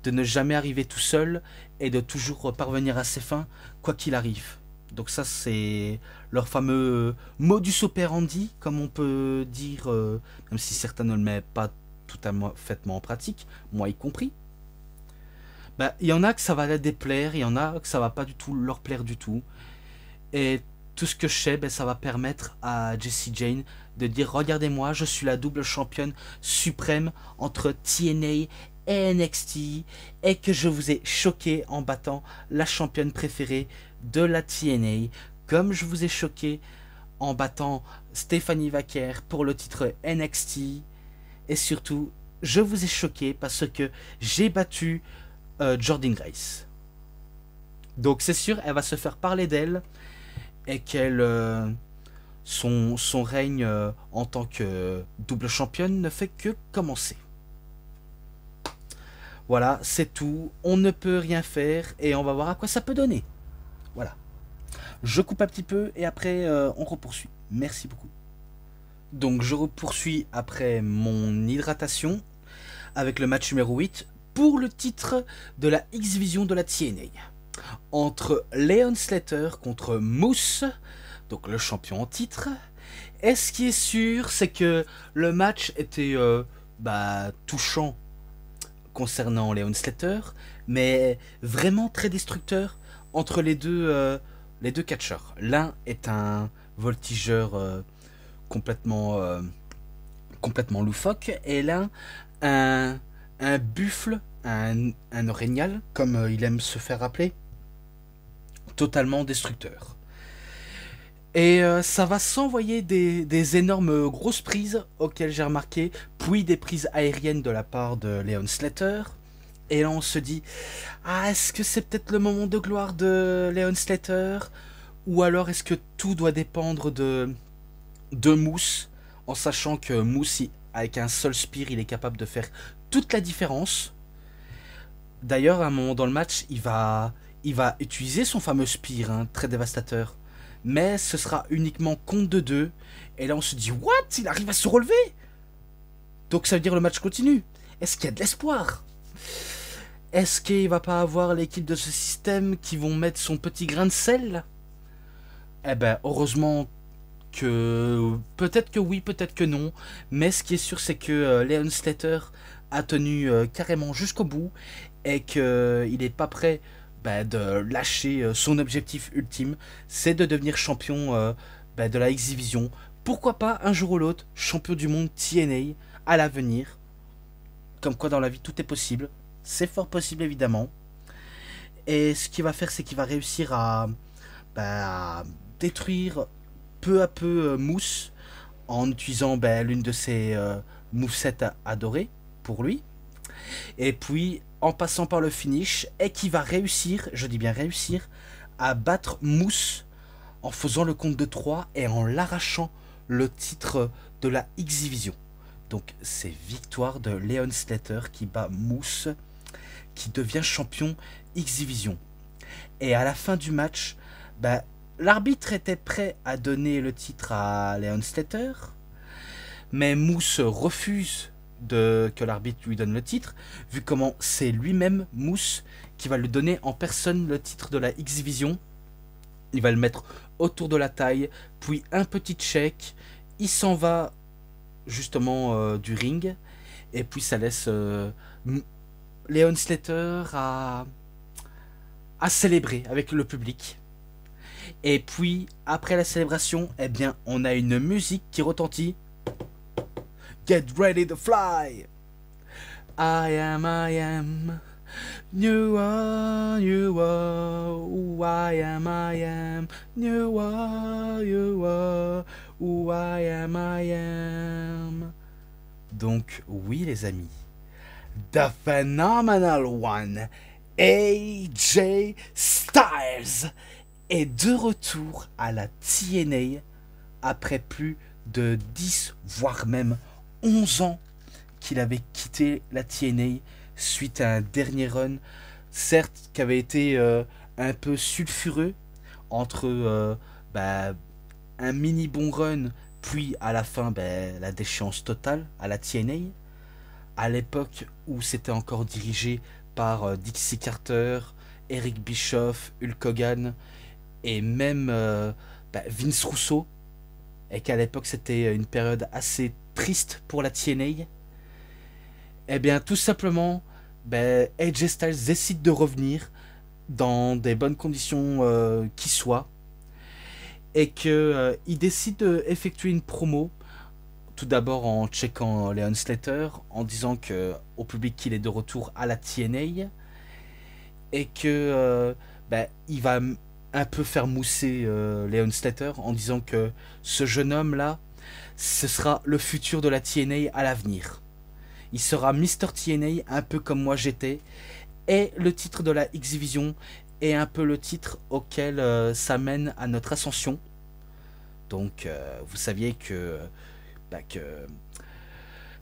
S1: de ne jamais arriver tout seul et de toujours parvenir à ses fins quoi qu'il arrive. Donc ça c'est leur fameux modus operandi comme on peut dire, même si certains ne le mettent pas totalement en pratique, moi y compris. Bah, il y en a que ça va les déplaire, il y en a que ça va pas du tout leur plaire du tout. Et tout ce que je sais, ben, ça va permettre à Jessie Jane de dire regardez-moi, je suis la double championne suprême entre TNA et NXT et que je vous ai choqué en battant la championne préférée de la TNA, comme je vous ai choqué en battant Stephanie Vaquer pour le titre NXT, et surtout je vous ai choqué parce que j'ai battu Jordynne Grace. Donc c'est sûr, elle va se faire parler d'elle et qu'elle son règne en tant que double championne ne fait que commencer. Voilà, c'est tout. On ne peut rien faire et on va voir à quoi ça peut donner. Voilà. Je coupe un petit peu et après on repoursuit. Merci beaucoup. Donc je repoursuis après mon hydratation avec le match numéro 8 pour le titre de la X-Division de la TNA. Entre Leon Slater contre Moose, donc le champion en titre. Et ce qui est sûr, c'est que le match était touchant concernant Leon Slater, mais vraiment très destructeur entre les deux catcheurs. L'un est un voltigeur complètement loufoque, et l'un un buffle, un orignal, comme il aime se faire appeler, totalement destructeur. Et ça va s'envoyer des énormes grosses prises auxquelles j'ai remarqué, puis des prises aériennes de la part de Leon Slater. Et là on se dit, ah, est-ce que c'est peut-être le moment de gloire de Leon Slater? Ou alors est-ce que tout doit dépendre de Moose, en sachant que Moose, avec un seul spear, il est capable de faire toute la différence. D'ailleurs, à un moment dans le match, il va utiliser son fameux spear, hein, très dévastateur. Mais ce sera uniquement compte de 2. Et là, on se dit, what? Il arrive à se relever? Donc ça veut dire le match continue. Est-ce qu'il y a de l'espoir? Est-ce qu'il va pas avoir l'équipe de ce système qui vont mettre son petit grain de sel? Eh ben, heureusement que... Peut-être que oui, peut-être que non. Mais ce qui est sûr, c'est que Leon Slater a tenu carrément jusqu'au bout. Et qu'il n'est pas prêt de lâcher son objectif ultime. C'est de devenir champion de la X-Division. Pourquoi pas, un jour ou l'autre, champion du monde TNA à l'avenir. Comme quoi, dans la vie, tout est possible. C'est fort possible, évidemment. Et ce qu'il va faire, c'est qu'il va réussir à détruire peu à peu Moose en utilisant l'une de ses movesets adorés pour lui. Et puis, en passant par le finish, et qui va réussir, je dis bien réussir, à battre Moose en faisant le compte de 3 et en l'arrachant le titre de la X-Division. Donc, c'est victoire de Leon Slater qui bat Moose, qui devient champion X-Division. Et à la fin du match, bah, l'arbitre était prêt à donner le titre à Leon Slater, mais Moose refuse que l'arbitre lui donne le titre, vu comment c'est lui-même, Moose, qui va lui donner en personne le titre de la X-Division. Il va le mettre autour de la taille, puis un petit check, il s'en va justement du ring, et puis ça laisse Leon Slater à célébrer avec le public. Et puis après la célébration, eh bien on a une musique qui retentit. Get ready to fly. I am. You are, who I am. You are, who I am. Donc oui les amis, The Phenomenal One, AJ Styles, est de retour à la TNA après plus de 10 voire même 11 ans qu'il avait quitté la TNA suite à un dernier run, certes qui avait été un peu sulfureux entre un mini bon run, puis à la fin la déchéance totale à la TNA, à l'époque où c'était encore dirigé par Dixie Carter, Eric Bischoff, Hulk Hogan et même Vince Russo, et qu'à l'époque c'était une période assez triste pour la TNA. Eh bien tout simplement AJ Styles décide de revenir dans des bonnes conditions qui soient, et que il décide d'effectuer une promo, tout d'abord en checkant Leon Slater, en disant au public qu'il est de retour à la TNA, et que il va un peu faire mousser Leon Slater en disant que ce jeune homme là, ce sera le futur de la TNA à l'avenir. Il sera Mr. TNA, un peu comme moi j'étais, et le titre de la X-Division est un peu le titre auquel ça mène à notre ascension. Donc vous saviez que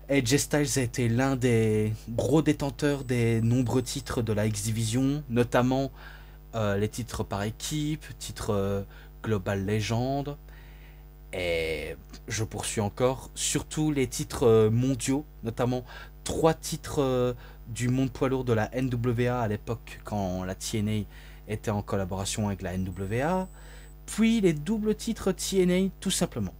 S1: AJ Styles a été l'un des gros détenteurs des nombreux titres de la X-Division, notamment les titres par équipe, titres Global Legend, et je poursuis encore, surtout les titres mondiaux, notamment 3 titres du monde poids lourd de la NWA à l'époque quand la TNA était en collaboration avec la NWA, puis les doubles titres TNA tout simplement.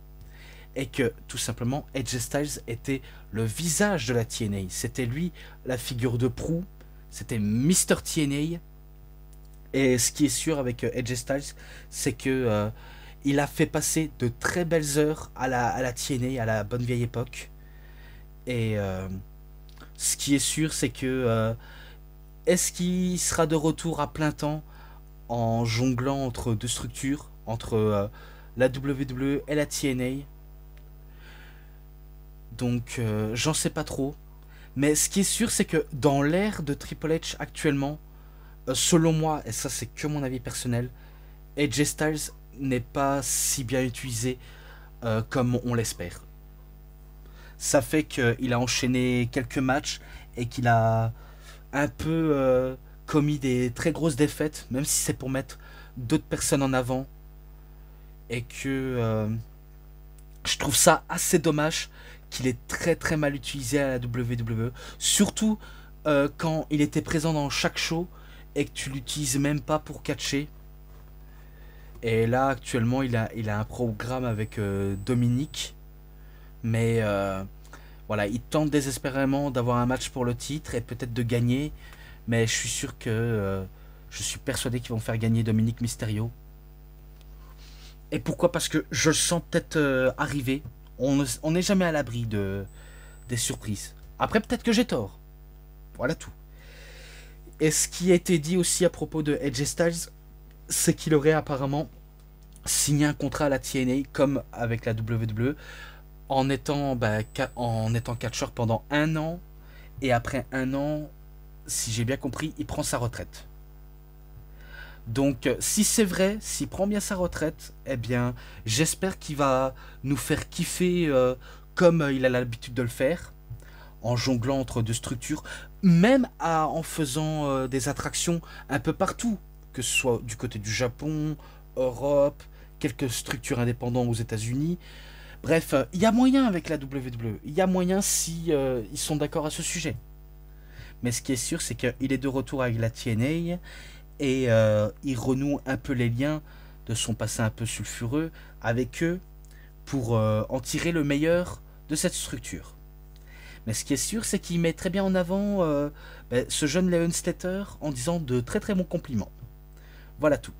S1: Et que tout simplement AJ Styles était le visage de la TNA, c'était lui la figure de proue, c'était Mr. TNA. Et ce qui est sûr avec AJ Styles, c'est que il a fait passer de très belles heures à la TNA, à la bonne vieille époque. Et ce qui est sûr, c'est que est-ce qu'il sera de retour à plein temps en jonglant entre deux structures, entre la WWE et la TNA? Donc j'en sais pas trop. Mais ce qui est sûr, c'est que dans l'ère de Triple H actuellement, selon moi, et ça c'est que mon avis personnel, AJ Styles n'est pas si bien utilisé comme on l'espère. Ça fait qu'il a enchaîné quelques matchs et qu'il a un peu commis des très grosses défaites, même si c'est pour mettre d'autres personnes en avant. Et que je trouve ça assez dommage qu'il est très très mal utilisé à la WWE. Surtout quand il était présent dans chaque show et que tu l'utilises même pas pour catcher. Et là actuellement il a un programme avec Dominique, mais voilà, il tente désespérément d'avoir un match pour le titre et peut-être de gagner, mais je suis sûr que je suis persuadé qu'ils vont faire gagner Dominique Mysterio. Et pourquoi? Parce que je le sens peut-être arriver. On n'est jamais à l'abri des surprises. Après peut-être que j'ai tort. Voilà tout. Et ce qui a été dit aussi à propos de AJ Styles, c'est qu'il aurait apparemment signé un contrat à la TNA comme avec la WWE en étant catcheur pendant 1 an, et après 1 an, si j'ai bien compris, il prend sa retraite. Donc si c'est vrai, s'il prend bien sa retraite, eh bien j'espère qu'il va nous faire kiffer comme il a l'habitude de le faire, en jonglant entre deux structures, même en faisant des attractions un peu partout, que ce soit du côté du Japon, Europe, quelques structures indépendantes aux États-Unis. Bref, il y a moyen avec la WWE. Il y a moyen si ils sont d'accord à ce sujet. Mais ce qui est sûr, c'est qu'il est de retour avec la TNA et il renoue un peu les liens de son passé un peu sulfureux avec eux pour en tirer le meilleur de cette structure. Mais ce qui est sûr, c'est qu'il met très bien en avant ce jeune Leon Slater en disant de très très bons compliments. Voilà tout.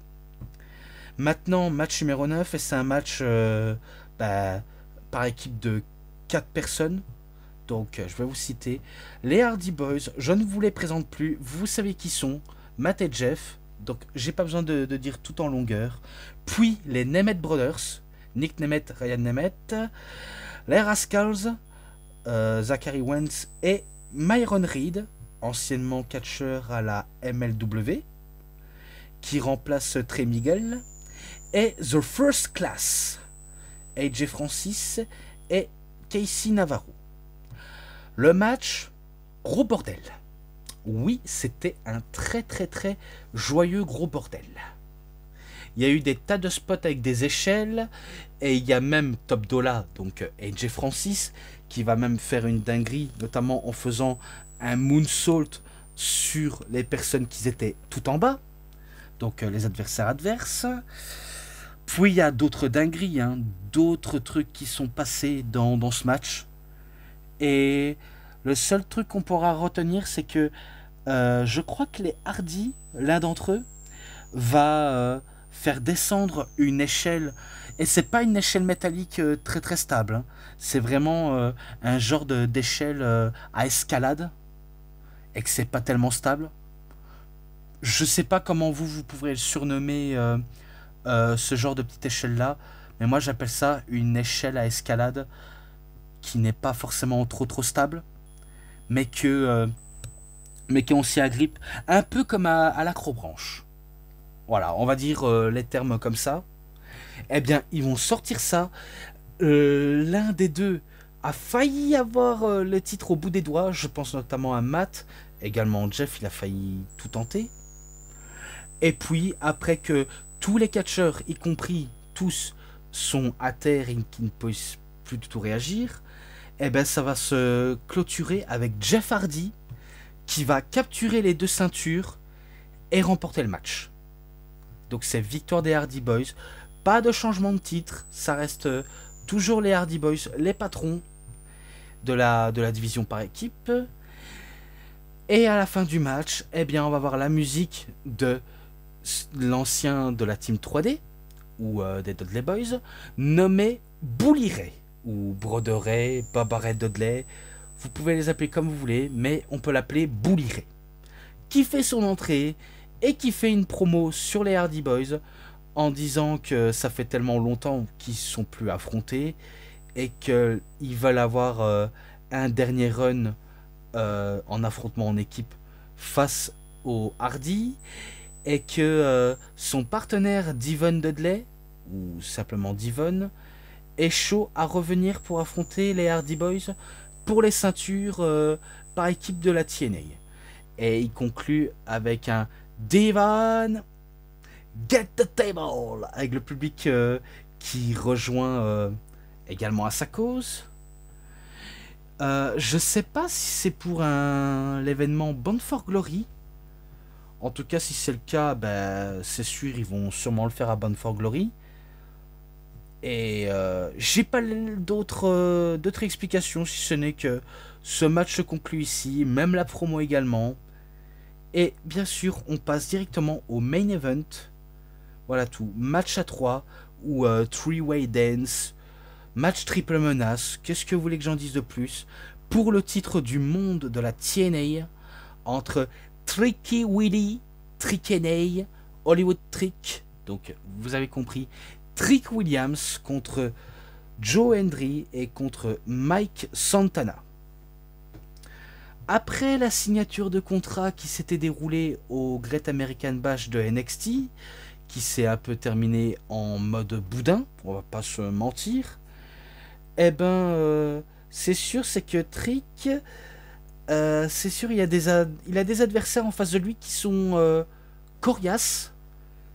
S1: Maintenant, match numéro 9, et c'est un match par équipe de 4 personnes. Donc, je vais vous citer les Hardy Boys. Je ne vous les présente plus. Vous savez qui sont. Matt et Jeff. Donc, j'ai pas besoin de dire tout en longueur. Puis, les Nemeth Brothers. Nick Nemeth, Ryan Nemeth. Les Rascals. Zachary Wentz et Myron Reed, anciennement catcheur à la MLW, qui remplace Trey Miguel. Et The First Class. AJ Francis et Casey Navarro. Le match, gros bordel. Oui, c'était un très très très joyeux gros bordel. Il y a eu des tas de spots avec des échelles, et il y a même Top Dollar, donc AJ Francis, qui va même faire une dinguerie, notamment en faisant un moonsault sur les personnes qui étaient tout en bas, donc les adversaires adverses. Puis il y a d'autres dingueries, d'autres trucs qui sont passés dans ce match. Et le seul truc qu'on pourra retenir, c'est que je crois que les Hardy, l'un d'entre eux, va faire descendre une échelle. Et c'est pas une échelle métallique très très stable. C'est vraiment un genre d'échelle à escalade. Et que c'est pas tellement stable. Je sais pas comment vous pourrez le surnommer ce genre de petite échelle là. Mais moi j'appelle ça une échelle à escalade qui n'est pas forcément trop stable, mais qu'on s'y agrippe, un peu comme à l'acrobranche. Voilà, on va dire les termes comme ça. Eh bien, ils vont sortir ça. L'un des deux a failli avoir le titre au bout des doigts. Je pense notamment à Matt, également Jeff, il a failli tout tenter. Et puis, après que tous les catcheurs, y compris tous, sont à terre et qui ne peuvent plus du tout réagir, eh ben ça va se clôturer avec Jeff Hardy qui va capturer les deux ceintures et remporter le match. Donc c'est victoire des Hardy Boys. Pas de changement de titre, ça reste toujours les Hardy Boys, les patrons de la division par équipe. Et à la fin du match, eh bien on va voir la musique de l'ancien de la team 3D ou des Dudley Boys, nommé Bully Ray ou Brother Ray, Baba Ray Dudley, vous pouvez les appeler comme vous voulez, mais on peut l'appeler Bully Ray, qui fait son entrée et qui fait une promo sur les Hardy Boys en disant que ça fait tellement longtemps qu'ils ne sont plus affrontés et qu'ils veulent avoir un dernier run en affrontement en équipe face aux Hardy, et que son partenaire Devon Dudley, ou simplement Devon, est chaud à revenir pour affronter les Hardy Boys pour les ceintures par équipe de la TNA. Et il conclut avec un Devon, get the table, avec le public qui rejoint également à sa cause. Je sais pas si c'est pour l'événement Bound for Glory. En tout cas, si c'est le cas, c'est sûr, ils vont sûrement le faire à Bound for Glory. Et j'ai pas d'autres explications, si ce n'est que ce match se conclut ici, même la promo également. Et bien sûr, on passe directement au main event. Voilà tout. Match à 3 ou three-way dance. Match triple menace. Qu'est-ce que vous voulez que j'en dise de plus? Pour le titre du monde de la TNA, entre Tricky Willie, Trickeney, Hollywood Trick, donc vous avez compris, Trick Williams contre Joe Hendry et contre Mike Santana. Après la signature de contrat qui s'était déroulée au Great American Bash de NXT, qui s'est un peu terminé en mode boudin, on va pas se mentir, eh ben c'est sûr, c'est que Trick C'est sûr, il a des adversaires en face de lui qui sont coriaces,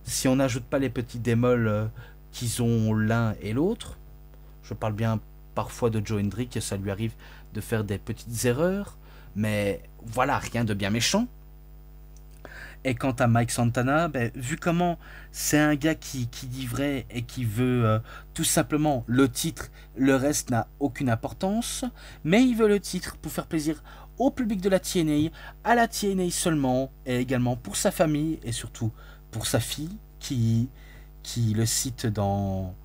S1: si on n'ajoute pas les petits démols qu'ils ont l'un et l'autre. Je parle bien parfois de Joe Hendry, que ça lui arrive de faire des petites erreurs, mais voilà, rien de bien méchant. Et quant à Mike Santana, ben, vu comment c'est un gars qui dit vrai et qui veut tout simplement le titre, le reste n'a aucune importance, mais il veut le titre pour faire plaisir au public de la TNA, à la TNA seulement, et également pour sa famille et surtout pour sa fille qui le cite dans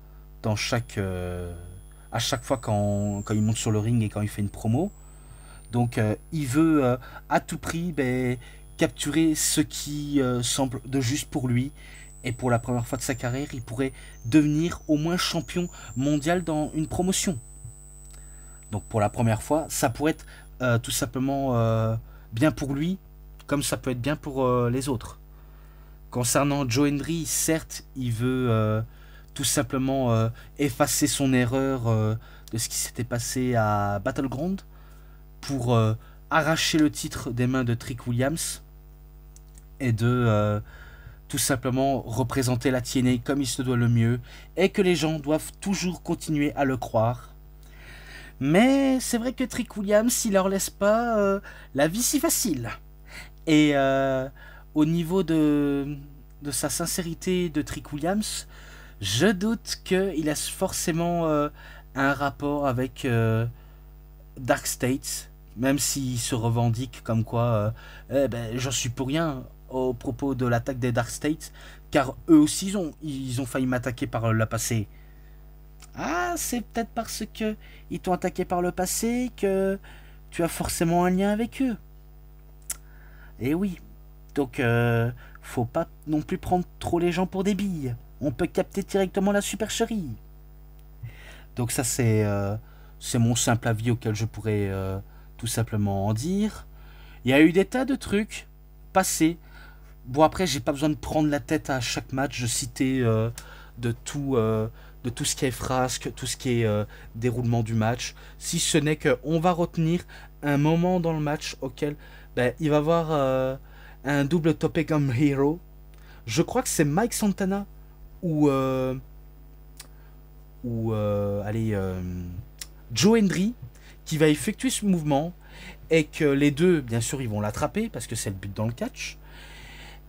S1: à chaque fois quand il monte sur le ring et quand il fait une promo. Donc il veut à tout prix capturer ce qui semble de juste pour lui. Et pour la première fois de sa carrière, il pourrait devenir au moins champion mondial dans une promotion. Donc pour la première fois, ça pourrait être tout simplement bien pour lui, comme ça peut être bien pour les autres. Concernant Joe Hendry, certes, il veut tout simplement effacer son erreur de ce qui s'était passé à Battleground pour arracher le titre des mains de Trick Williams et de tout simplement représenter la TNA comme il se doit le mieux et que les gens doivent toujours continuer à le croire. Mais c'est vrai que Trick Williams, il leur laisse pas la vie si facile. Et au niveau de sa sincérité de Trick Williams, je doute qu'il a forcément un rapport avec Dark State, même s'il se revendique comme quoi j'en suis pour rien au propos de l'attaque des Dark State, car eux aussi ils ont failli m'attaquer par le passé. Ah, c'est peut-être parce que ils t'ont attaqué par le passé que tu as forcément un lien avec eux. Et oui, donc faut pas non plus prendre trop les gens pour des billes. On peut capter directement la supercherie. Donc ça c'est mon simple avis auquel je pourrais tout simplement en dire. Il y a eu des tas de trucs passés. Bon après j'ai pas besoin de prendre la tête à chaque match. Je citais de tout ce qui est frasque, tout ce qui est déroulement du match. Si ce n'est qu'on va retenir un moment dans le match auquel il va y avoir un double topé comme Hero. Je crois que c'est Mike Santana ou Joe Hendry qui va effectuer ce mouvement et que les deux, bien sûr, ils vont l'attraper parce que c'est le but dans le catch.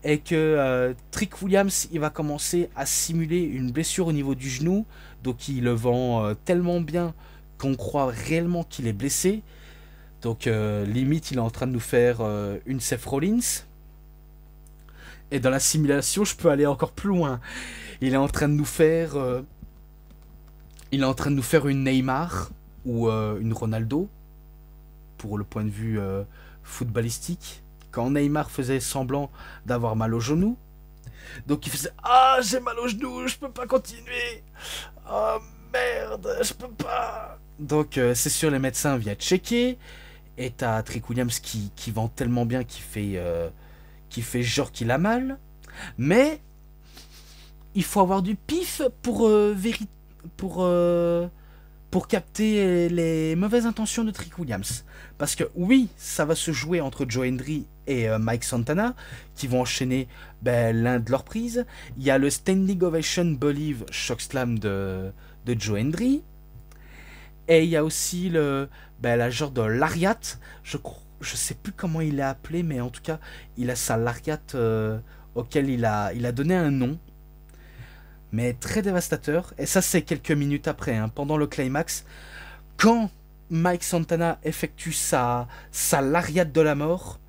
S1: Et que Trick Williams, il va commencer à simuler une blessure au niveau du genou. Donc il le vend tellement bien qu'on croit réellement qu'il est blessé. Donc limite, il est en train de nous faire une Seth Rollins. Et dans la simulation, je peux aller encore plus loin. Il est en train de nous faire une Neymar ou une Ronaldo pour le point de vue footballistique. Quand Neymar faisait semblant d'avoir mal au genou, donc il faisait ah j'ai mal au genou, je peux pas continuer, oh merde, je peux pas. Donc c'est sûr les médecins viennent checker et t'as Trick Williams qui vend tellement bien qu'il fait genre qu'il a mal, mais il faut avoir du pif pour capter les mauvaises intentions de Trick Williams. Parce que oui, ça va se jouer entre Joe Hendry et Mike Santana, qui vont enchaîner l'un de leurs prises. Il y a le Standing Ovation Believe Chokeslam de Joe Hendry. Et il y a aussi la genre de Lariat. Je sais plus comment il est appelé, mais en tout cas, il a sa Lariat auquel il a donné un nom. Mais très dévastateur. Et ça, c'est quelques minutes après, hein, pendant le climax. Quand Mike Santana effectue sa Lariat de la mort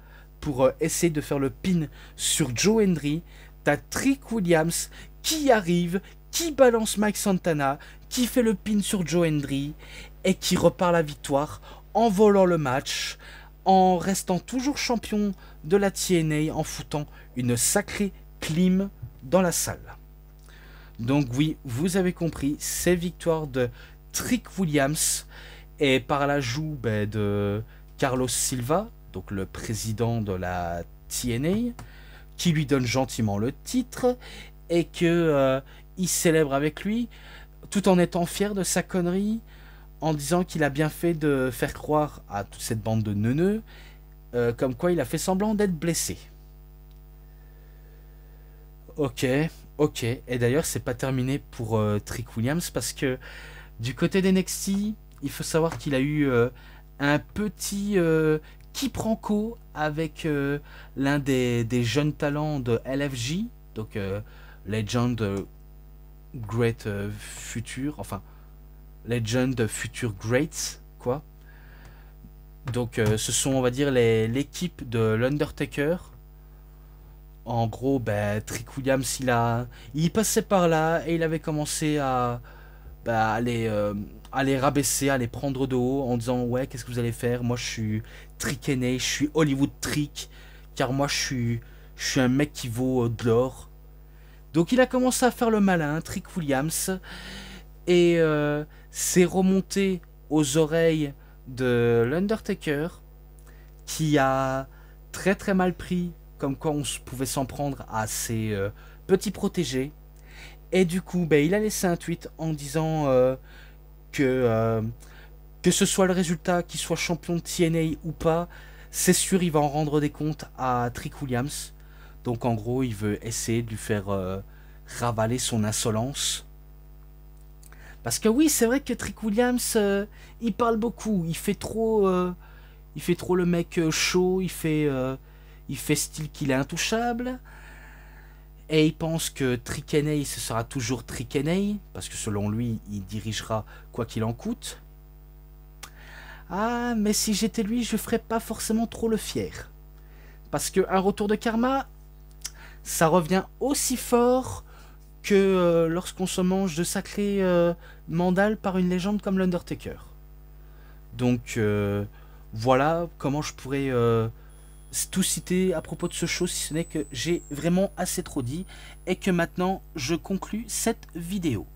S1: pour essayer de faire le pin sur Joe Hendry, t'as Trick Williams qui arrive, qui balance Mike Santana, qui fait le pin sur Joe Hendry et qui repart la victoire en volant le match, en restant toujours champion de la TNA, en foutant une sacrée clim dans la salle. Donc oui, vous avez compris, c'est victoire de Trick Williams et par l'ajout de Carlos Silva, donc le président de la TNA, qui lui donne gentiment le titre et que il célèbre avec lui, tout en étant fier de sa connerie, en disant qu'il a bien fait de faire croire à toute cette bande de neuneux comme quoi il a fait semblant d'être blessé. Ok, ok. Et d'ailleurs, c'est pas terminé pour Trick Williams parce que du côté d'NXT, il faut savoir qu'il a eu un petit quiproquo avec l'un des jeunes talents de LFJ, donc Legend Great Future, enfin Legend Future Greats, quoi. Donc ce sont, on va dire, l'équipe de l'Undertaker. En gros, ben, Trick Williams, il passait par là et il avait commencé bah, à les rabaisser, à les prendre de haut en disant ouais, qu'est-ce que vous allez faire? Moi, je suis Trick NA, je suis Hollywood Trick, car moi, je suis un mec qui vaut de l'or. Donc, il a commencé à faire le malin, Trick Williams, et c'est remonté aux oreilles de l'Undertaker, qui a très très mal pris, comme quoi on pouvait s'en prendre à ses petits protégés. Et du coup, ben, il a laissé un tweet en disant que, euh, que ce soit le résultat, qu'il soit champion de TNA ou pas, c'est sûr, il va en rendre des comptes à Trick Williams. Donc en gros, il veut essayer de lui faire ravaler son insolence. Parce que oui, c'est vrai que Trick Williams, il parle beaucoup, il fait trop le mec chaud, il fait style qu'il est intouchable. Et il pense que Trick-NA, ce sera toujours Trick-NA, parce que selon lui, il dirigera quoi qu'il en coûte. Ah, mais si j'étais lui, je ferais pas forcément trop le fier. Parce qu'un retour de karma, ça revient aussi fort que lorsqu'on se mange de sacrés mandales par une légende comme l'Undertaker. Donc voilà comment je pourrais tout citer à propos de ce show, si ce n'est que j'ai vraiment assez trop dit et que maintenant je conclus cette vidéo.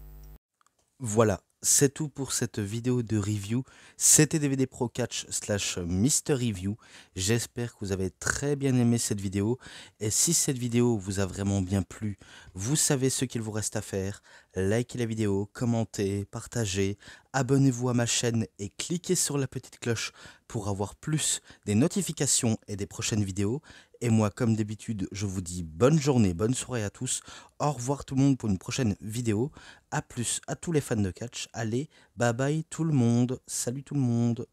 S1: Voilà, c'est tout pour cette vidéo de review. C'était DVD Pro Catch / Mister Review. J'espère que vous avez très bien aimé cette vidéo. Et si cette vidéo vous a vraiment bien plu, vous savez ce qu'il vous reste à faire. Likez la vidéo, commentez, partagez, abonnez-vous à ma chaîne et cliquez sur la petite cloche pour avoir plus des notifications et des prochaines vidéos. Et moi, comme d'habitude, je vous dis bonne journée, bonne soirée à tous. Au revoir tout le monde pour une prochaine vidéo. A plus à tous les fans de catch. Allez, bye bye tout le monde. Salut tout le monde.